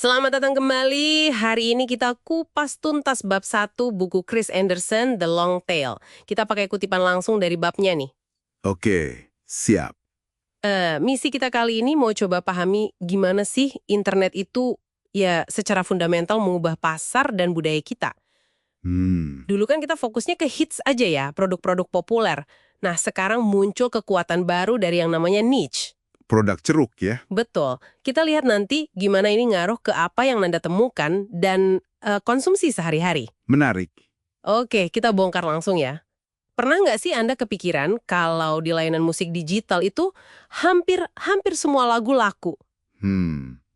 Selamat datang kembali. Hari ini kita kupas tuntas bab 1 buku Chris Anderson, The Long Tail. Kita pakai kutipan langsung dari babnya nih. Oke, siap. Misi kita kali ini mau coba pahami gimana sih internet itu ya secara fundamental mengubah pasar dan budaya kita. Dulu kan kita fokusnya ke hits aja ya, produk-produk populer. Nah, sekarang muncul kekuatan baru dari yang namanya niche. Produk ceruk ya. Betul. Kita lihat nanti gimana ini ngaruh ke apa yang Nanda temukan dan konsumsi sehari-hari. Menarik. Oke, kita bongkar langsung ya. Pernah nggak sih Anda kepikiran kalau di layanan musik digital itu hampir semua lagu laku?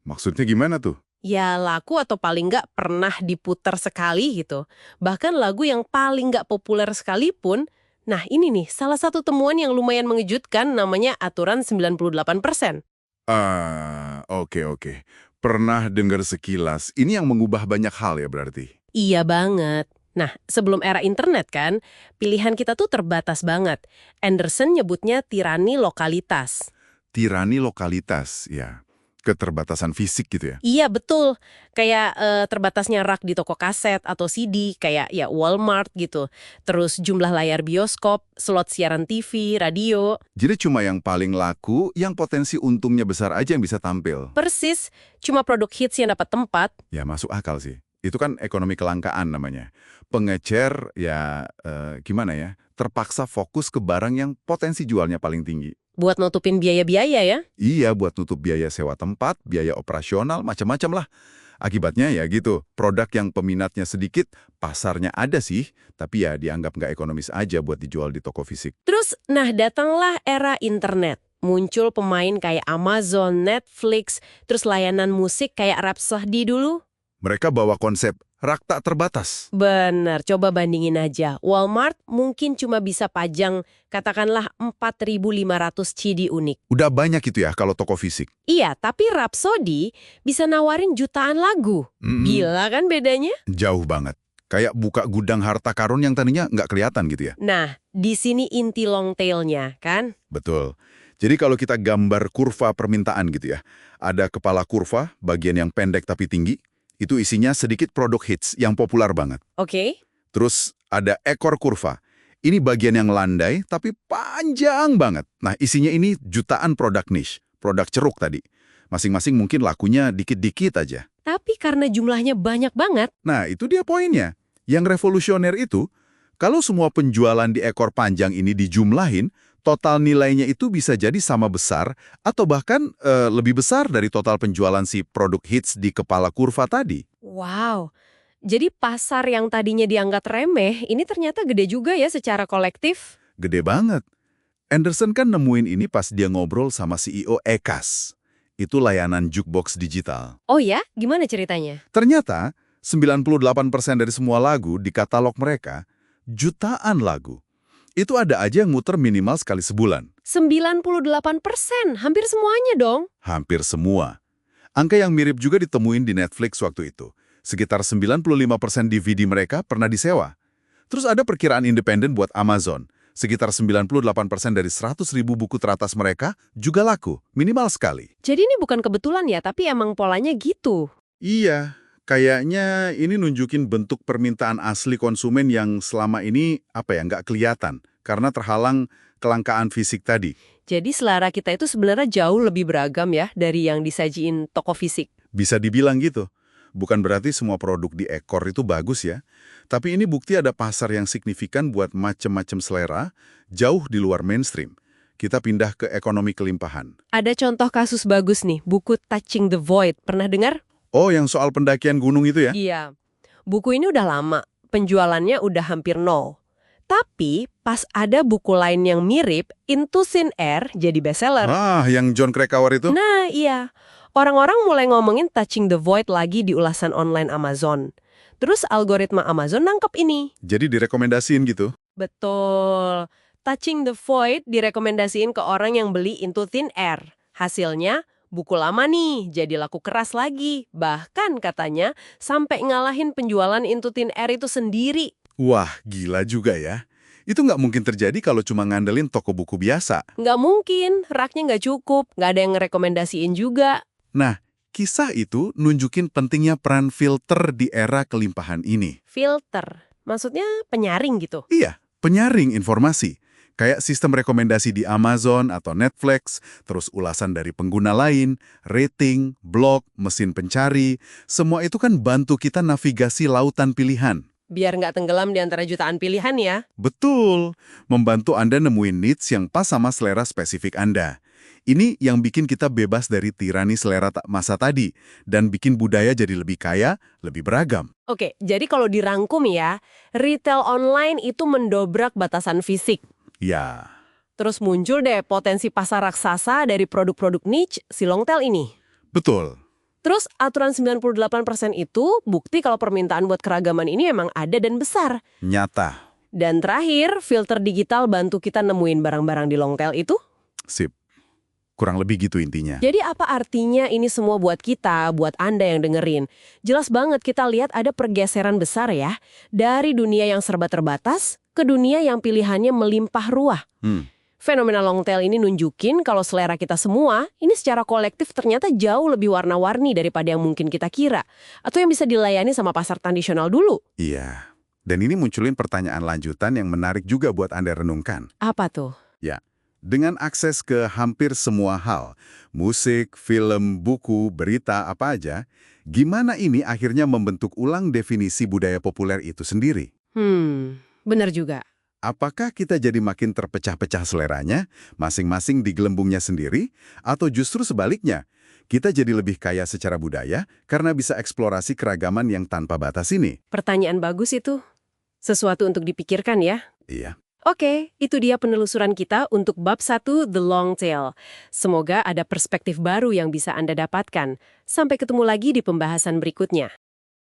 Maksudnya gimana tuh? Ya laku atau paling nggak pernah diputar sekali gitu. Bahkan lagu yang paling nggak populer sekalipun. Nah ini nih, salah satu temuan yang lumayan mengejutkan namanya aturan 98%. Oke. Pernah dengar sekilas. Ini yang mengubah banyak hal ya berarti? Iya banget. Nah, sebelum era internet kan, pilihan kita tuh terbatas banget. Anderson nyebutnya tirani lokalitas. Tirani lokalitas, ya. Keterbatasan fisik gitu ya? Iya, betul. Kayak terbatasnya rak di toko kaset atau CD, kayak ya Walmart gitu. Terus jumlah layar bioskop, slot siaran TV, radio. Jadi cuma yang paling laku, yang potensi untungnya besar aja yang bisa tampil. Persis, cuma produk hits yang dapat tempat. Ya masuk akal sih. Itu kan ekonomi kelangkaan namanya. Pengecer, ya gimana ya, terpaksa fokus ke barang yang potensi jualnya paling tinggi. Buat nutupin biaya-biaya ya. Iya, buat nutup biaya sewa tempat, biaya operasional, macam-macam lah. Akibatnya ya gitu, produk yang peminatnya sedikit, pasarnya ada sih, tapi ya dianggap nggak ekonomis aja buat dijual di toko fisik. Terus, nah datanglah era internet. Muncul pemain kayak Amazon, Netflix, terus layanan musik kayak Rhapsody dulu. Mereka bawa konsep rak tak terbatas. Bener, coba bandingin aja. Walmart mungkin cuma bisa pajang katakanlah 4.500 CD unik. Udah banyak itu ya kalau toko fisik. Iya, tapi Rhapsody bisa nawarin jutaan lagu. Gila kan bedanya? Jauh banget. Kayak buka gudang harta karun yang tadinya nggak kelihatan gitu ya. Nah, di sini inti long tail-nya, kan? Betul. Jadi kalau kita gambar kurva permintaan gitu ya, ada kepala kurva, bagian yang pendek tapi tinggi, itu isinya sedikit produk hits yang populer banget. Oke. Terus ada ekor kurva. Ini bagian yang landai tapi panjang banget. Nah isinya ini jutaan produk niche, produk ceruk tadi. Masing-masing mungkin lakunya dikit-dikit aja. Tapi karena jumlahnya banyak banget, Nah itu dia poinnya. Yang revolusioner itu, kalau semua penjualan di ekor panjang ini dijumlahin, total nilainya itu bisa jadi sama besar atau bahkan lebih besar dari total penjualan si produk hits di kepala kurva tadi. wow. Jadi pasar yang tadinya dianggap remeh, ini ternyata gede juga ya secara kolektif. Gede banget. Anderson kan nemuin ini pas dia ngobrol sama CEO Ekas. Itu layanan jukebox digital. Oh ya? Gimana ceritanya? Ternyata, 98% dari semua lagu di katalog mereka, jutaan lagu. Itu ada aja yang muter minimal sekali sebulan. 98%, hampir semuanya dong. Hampir semua. Angka yang mirip juga ditemuin di Netflix waktu itu. Sekitar 95% DVD mereka pernah disewa. Terus ada perkiraan independen buat Amazon. Sekitar 98% dari 100.000 buku teratas mereka juga laku, minimal sekali. Jadi ini bukan kebetulan ya, tapi emang polanya gitu. Iya, kayaknya ini nunjukin bentuk permintaan asli konsumen yang selama ini nggak kelihatan karena terhalang kelangkaan fisik tadi. Jadi selera kita itu sebenarnya jauh lebih beragam ya dari yang disajiin toko fisik. Bisa dibilang gitu. Bukan berarti semua produk di ekor itu bagus ya. Tapi ini bukti ada pasar yang signifikan buat macam-macam selera, jauh di luar mainstream. Kita pindah ke ekonomi kelimpahan. Ada contoh kasus bagus nih, buku Touching the Void. Pernah dengar? Oh, yang soal pendakian gunung itu ya? Iya. Buku ini udah lama, penjualannya udah hampir nol. Tapi pas ada buku lain yang mirip, Into Thin Air jadi bestseller. Ah, yang John Krakauer itu? Nah, iya. Orang-orang mulai ngomongin Touching the Void lagi di ulasan online Amazon. Terus algoritma Amazon nangkep ini. Jadi direkomendasiin gitu? Betul. Touching the Void direkomendasiin ke orang yang beli Into Thin Air. Hasilnya, buku lama nih, jadi laku keras lagi. Bahkan katanya, sampai ngalahin penjualan Into Thin Air itu sendiri. Wah, gila juga ya. Itu nggak mungkin terjadi kalau cuma ngandelin toko buku biasa. Nggak mungkin, raknya nggak cukup, nggak ada yang ngerekomendasiin juga. Nah, Kisah itu nunjukin pentingnya peran filter di era kelimpahan ini. Filter, maksudnya penyaring gitu. Iya, penyaring informasi. Kayak sistem rekomendasi di Amazon atau Netflix, terus ulasan dari pengguna lain, rating, blog, mesin pencari, semua itu kan bantu kita navigasi lautan pilihan. Biar nggak tenggelam di antara jutaan pilihan ya. Betul, membantu Anda nemuin needs yang pas sama selera spesifik Anda. Ini yang bikin kita bebas dari tirani selera masa tadi, dan bikin budaya jadi lebih kaya, lebih beragam. Oke, jadi kalau dirangkum ya, retail online itu mendobrak batasan fisik. Ya, Terus muncul deh potensi pasar raksasa dari produk-produk niche si Longtail ini. betul. Terus aturan 98% itu bukti kalau permintaan buat keragaman ini memang ada dan besar. Nyata. Dan terakhir, filter digital bantu kita nemuin barang-barang di Longtail itu. Sip. Kurang lebih gitu intinya. Jadi apa artinya ini semua buat kita, buat Anda yang dengerin? Jelas banget kita lihat ada pergeseran besar ya. Dari dunia yang serba terbatas ke dunia yang pilihannya melimpah ruah. Fenomena Longtail ini nunjukin kalau selera kita semua, ini secara kolektif ternyata jauh lebih warna-warni daripada yang mungkin kita kira. Atau yang bisa dilayani sama pasar tradisional dulu. Iya. Dan ini munculin pertanyaan lanjutan yang menarik juga buat Anda renungkan. Apa tuh? Ya, dengan akses ke hampir semua hal, musik, film, buku, berita, apa aja, gimana ini akhirnya membentuk ulang definisi budaya populer itu sendiri? Bener juga. Apakah kita jadi makin terpecah-pecah seleranya, masing-masing di gelembungnya sendiri, atau justru sebaliknya, kita jadi lebih kaya secara budaya karena bisa eksplorasi keragaman yang tanpa batas ini? Pertanyaan bagus itu. Sesuatu untuk dipikirkan ya. Iya. Oke, itu dia penelusuran kita untuk bab 1 The Long Tail. Semoga ada perspektif baru yang bisa Anda dapatkan. Sampai ketemu lagi di pembahasan berikutnya.